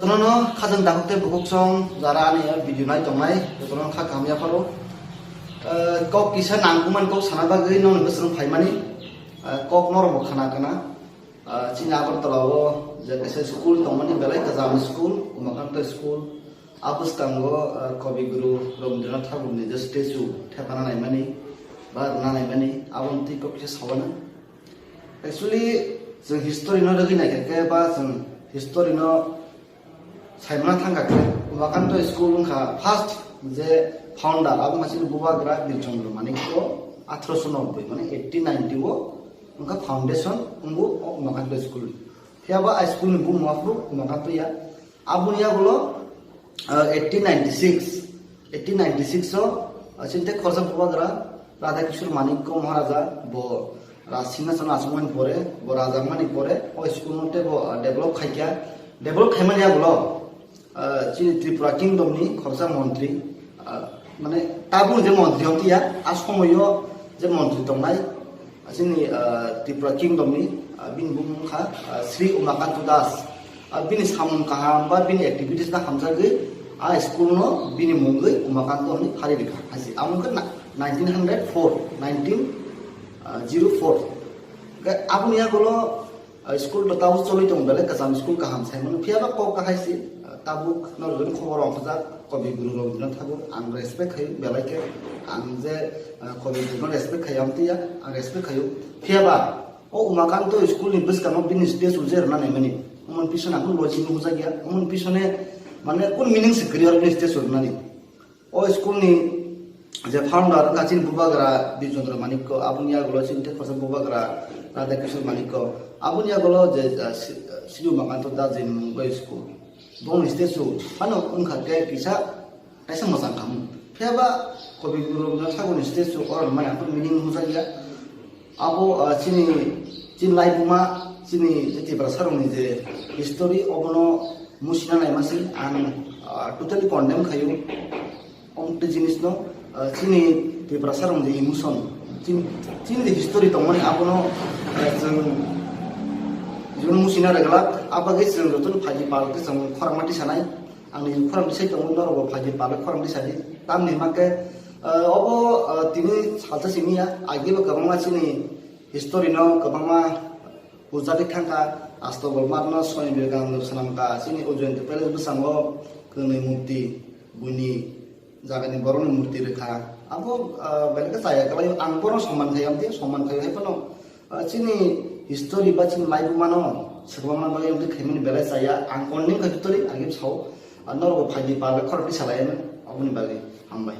Tono khajang dakte bukuksong jara ani video nai tongnai tono kha kamya paro kok kisa nangkuman kok sanaba gei non besrung phaimani kok normo khana kana CHINI agartalawo je kese school tongmani belai kajam school Umakanta school Bwswkango Rabindranath Tagore ni statue thepana naimani ba na naimani abonti kok kisa sawana actually जों history no lagi naik ke ba जों history no साइमना थांगाखै उमाकान्त स्कूल का फर्स्ट जे फाउंडर अब मासिन बुबाग्रा बिरचंद्र मानिको 1890 माने 1890 वो उनका फाउंडेशन उनको उमाकान्त स्कूल फियाबा स्कूल नि बुम माफ्रु उमाकान्त या आबुनिया बोलो 1896 सो चिंते खरसा बुबाग्रा राधा किशोर मानिको महाराजा बो रासिंहासन आसमान परे बो राजा मानि परे ओ स्कूल नते बो डेभलप खायमानिया बोलो CHINI TRIPURA Kingdom ni khorsa mantri mane tabu je mantri hontia asomoyo je mantri tongnai CHINI TRIPURA Kingdom ni bin bum kha Sri Umakanta Das bin samun kaham ba bin activities na hamjagei school no bin mungei Umakanta ni khari dikha hasi amuk 1904 ga abunia golo school bataw choli tong bele kasam school kaham saimon phiaba ko kahaisi tabuk norjon khoborong khajak Kavi Guru Rabindranath Tagore ang respect khayo belake ang je Kavi Guru respect khayamtiya ang respect khayo phiaba o Umakanta school ni Bwswkango bin stage ujer na naimani umon pisone akun logic nu jagya umon pisone mane kun meaning se career ni stage urna ni o school ni je founder kachin bubagra bijondra manikko abunia golo chinte khasa bubagra Radha Kishore manikko abunia golo je Sri Umakanta Dajin Mungbai school Bong istesu, ano ungkake kisah, kaisa masang kamu. Fiaba Kavi Guru Rabindranath Tagore istesu orang mana pun meaning musaja. Abo CHINI live buma CHINI jadi berasarung ni je history obono musina nai masih an totally condemn kayu. Te jenis no CHINI di berasarung je emotion. CHINI di history tongmani abono Jun musina regalak apa guys yang betul pagi pagi sama Khorang Tisakha angin Khorang Tisakha tunggu noro pagi pagi Khorang Tisakha tam nih make obo tini salsa sini ya agi lo kabang CHINI history no kabang ujali kangka asto golmarno Swami Vivekananda sanamka CHINI ujuan tepele Bwswkango kene murti buni jagani boroni murti rekha abo belka saya kalau ang boron soman kayo hepono CHINI history ba CHINI live mano sebelum mana yang dikhaimani belai saya angkoning ka history agim sau anor go phaji pala Khorang Tisakha ya abuni bagi hambai